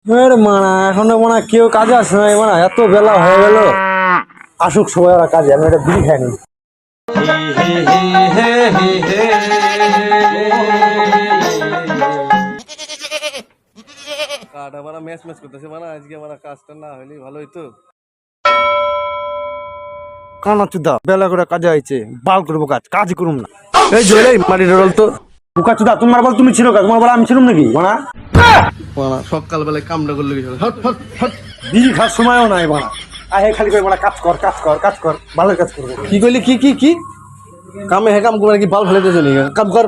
মানা এখনো মানা কেউ কাজে আসে নাই মানা, এত বেলা হয়ে গেল। আসুক সবাই ওরা কাজে, আমি একটা বিড়ি খাই নি। কাটা মারা ম্যাচ ম্যাচ করতেছে মানা, আজকে মারা কাজটা না হইলে ভালো হইতো। কানা চুদা বেলা করে কাজে আইছে, বাল করবো কাজ, কাজ করুম না। এই জলে মাটির রোল তো বুকা চুদা, তোমার বল তুমি ছিল কাজ, তোমার বল আমি ছিলাম নাকি মানা? মানা সকাল বেলায় কামটা করলে কি হট হট হট বিড়ি খাওয়ার সময়ও নাই মানা। আহে খালি করে মানা কাজ কর কাজ কর কাজ কর, ভালো কাজ করবো। কি কইলি? কি কি কি কামে হে কাম করে কি বাল ফেলেতে চলি? কাম কর।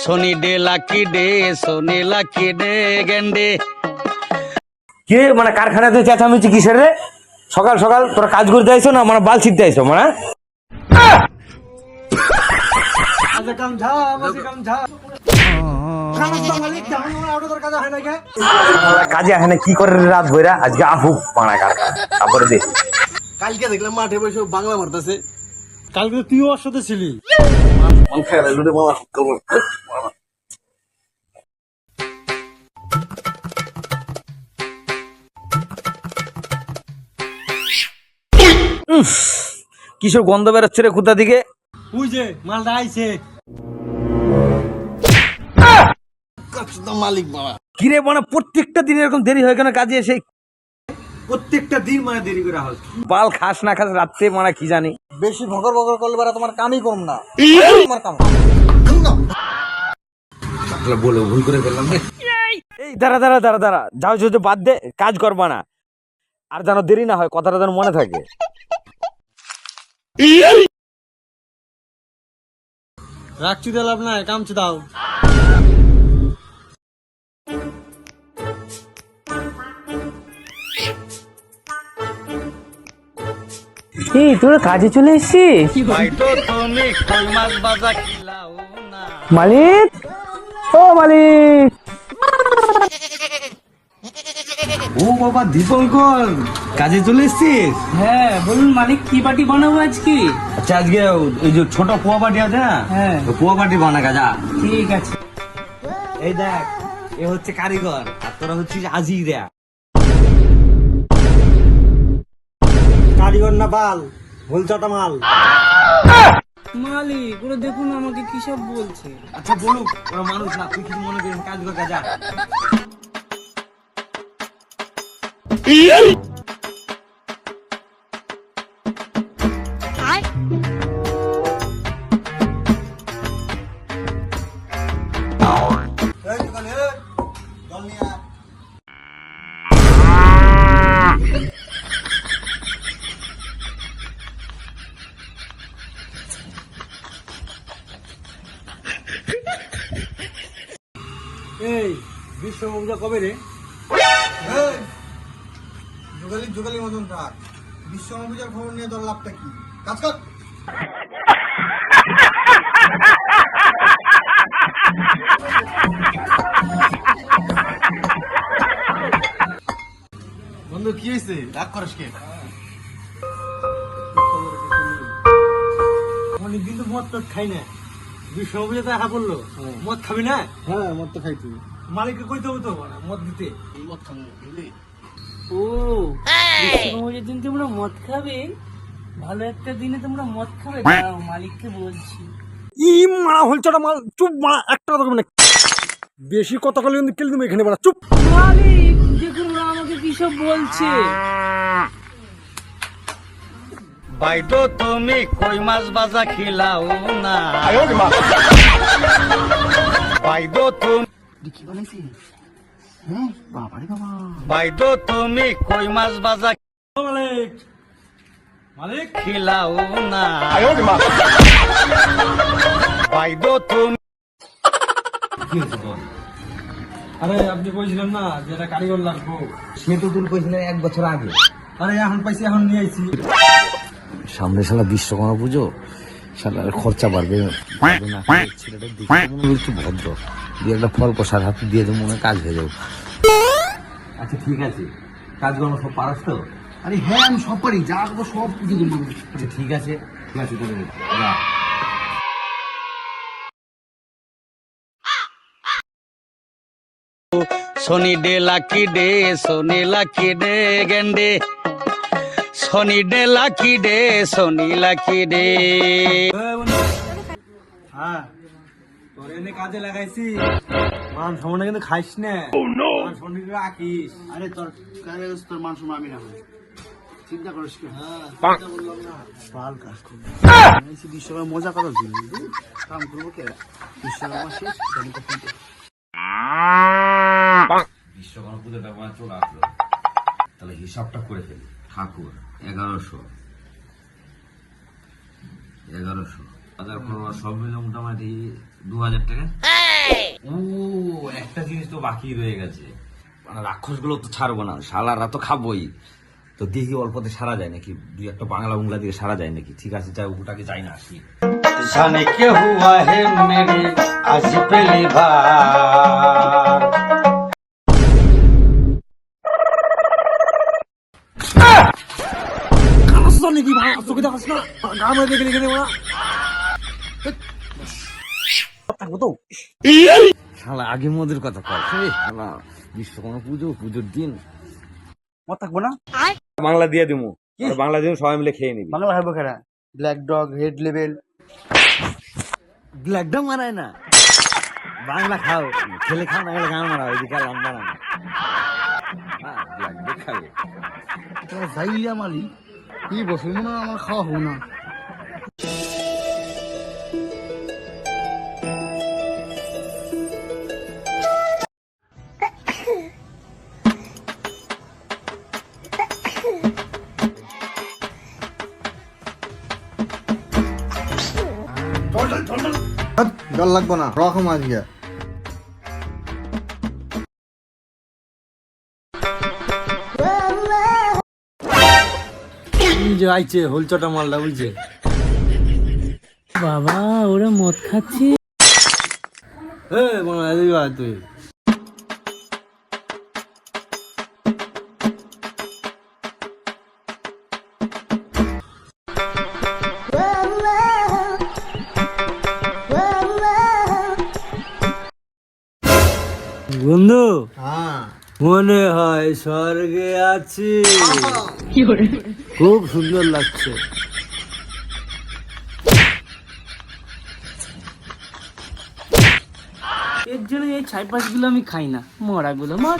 Soni day lucky day, Soni lucky day গেন্ডে। কে মানে কারখানাতে চেঁচামেচি কিসের রে? সকাল সকাল তোরা কাজ করতে আইছো না মানে বাল ছিটতে আইছো মানে? কাজে আসে না কি করে রাত ভইরা? আজকে আফুক মানা কারখানা তারপরে দে। কালকে দেখলাম মাঠে বসে বাংলা মারতেছে। কালকে তো তুইও ওর সাথে ছিলি। মাল খেয়ে লুটে মামা করবো। কিসব গন্ধ বেরোচ্ছে রে কোথা দিকে? ওই যে মালটা আইছে। মালিক বাবা কিরে মানে প্রত্যেকটা দিন এরকম দেরি হয় কেন কাজে এসে? প্রত্যেকটা দিন মানে দেরি করে হয়। বাল খাস না খাস রাত্রে মানে কি জানি। বেশি ভগর ভগর করলে বারা তোমার কামই করুম না। তোমার কাম বলে ভুল করে ফেললাম। এই দাঁড়া দাঁড়া দাঁড়া দাঁড়া, যাও যাও বাদ দে, কাজ করবা না আর যেন দেরি না হয়, কথাটা যেন মনে থাকে। রাখছি তো লাভ নাই, কামছে দাও। এই তোরা কাজে চলে এসেছিস? হয়তো তুমি কই মাছ ভাজা খিলাও না। মালিক, ও মালিক। ও বাবা দীপঙ্কর, কাজে চলে এসছিস? হ্যাঁ বলুন মালিক, কি পার্টি বানাবো আজকে? আচ্ছা আজকে ওই যে ছোট পোয়া পাটি আছে না, হ্যাঁ পোয়া পাটি বানা কাজা। ঠিক আছে। এই দেখ, এ হচ্ছে কারিগর আর তোরা হচ্ছিস আজিরা। কারিগর না বাল, ভুলচাটা মাল। মালিক ওরা দেখুন আমাকে কি সব বলছে। আচ্ছা বলুক, ওরা মানুষ না, তুই কিছু মনে করিস, কাজ কর কাজা। এই বিশ্ব পূজা কবে রে? যুগালি যুগালি মতন থাক। বিশ্ব পূজার খবর নিয়ে তোর লাভটা কি? কাজ কর। বন্ধু কি হয়েছে? রাগ করিস কে? অনেকদিন তো মদ টদ খাই না। বিশ্ব পূজাতে আশা করলো মদ খাবি না? হ্যাঁ মদ তো খাইছি। মালিককে কইতে হতো মদ দিতে। মদ খাবো বুঝলি? ও বিশ্বকর্মার দিন তোমরা মদ খাবে? ভালো একটা দিনে তোমরা মদ খাবে? দাঁড়াও মালিককে বলছি। ই মারা হলছাটা মাল, চুপ মারা, একটা কথা মানে বেশি কথা বলে কিন্তু কেল তুমি এখানে মারা, চুপ। মালিক দেখুন ওরা আমাকে কি সব বলছে। হয়তো তুমি কই মাছ ভাজা খিলাও না। হয়তো তুমি হয়তো তুমি কই মাছ ভাজা মালিক মালিক খিলাও না। হয়তো তুমি আরে আপনি কইছিলেন না যে এটা কারিগর লাগবো? সে তো তুই কইছিলেন 1 বছর আগে। আরে এখন পাইছি, এখন নিয়ে আইছি। সামনে শালা বিশ্বকর্মা পুজো, শালার খরচা বাড়বে না। ছেলেটা দেখতে মনে হচ্ছে ভদ্র, দিয়ে একটা ফল প্রসাদ হাতে দিয়ে তো মনে হয় কাজ হয়ে যাবে। আচ্ছা ঠিক আছে, কাজকর্ম সব পারাস তো? আরে হ্যাঁ আমি সব পারি, যা করবো সব পুজো করবো। আচ্ছা ঠিক আছে, ঠিক আছে তাহলে যা। Soni day lucky day, Soni lucky day গেন্ডে, Soni day lucky day, Soni lucky day. হ্যাঁ তোর এনে কাজে লাগাইছি মান সম্মান কিন্তু খাইস না মান সম্মান রাখিস আরে তোর কাজে তোর মান সম্মান আমি রাখবো চিন্তা করিস কি পাল কাজ করবো বিশ্বকাপ মজা করার জন্য কাম করবো কে বিশ্বকাপ শেষ বিশ্বকর্মা পুজোটা মানে চলে আসলো, তাহলে হিসাবটা করে ফেলি। ঠাকুর 1100, বাজার খরচ সব মিলে মোটামুটি 2000 টাকা। ও একটা জিনিস তো বাকি রয়ে গেছে, মানে রাক্ষস গুলো তো ছাড়বো না, শালারা তো খাবোই, তো দেখি অল্পতে সারা যায় নাকি, দুই একটা বাংলা উংলা দিয়ে সারা যায় নাকি। ঠিক আছে, যাই ওটাকে যাই না আসি। जाने क्या हुआ है मेरे आज पहली बार। নাকি চোখে দেখাস না গ্রামে দেখে দেখে নেবো না থাকবো তো শালা আগে মোদের কথা কর, শালা বিশ্বকর্মা পুজোর দিন মত থাকবো না বাংলা দিয়ে দিমু, বাংলা দিন সবাই মিলে খেয়ে নিবি। বাংলা খাবো কেনা ব্ল্যাক ডগ হেড লেভেল ব্ল্যাকডাউন মানায় না, বাংলা খাও, খেলে খাও না গেলে গান মারাও, এদিকে আর লম্বা না ব্ল্যাকডাউন খাবে। যাইয়া মালি কি বসে মনে হয় আমার খাওয়া হবো না জল লাগবো না রকম আজকে যে আইছে হোলচটা মালটা বুঝছে বাবা ওরা মদ খাচ্ছে। তুই বন্ধু হ্যাঁ মনে হয় স্বর্গে আছি, খুব সুন্দর লাগছে। এর জন্য এই ছাই পাশ গুলো আমি খাই না, মরা গুলো মার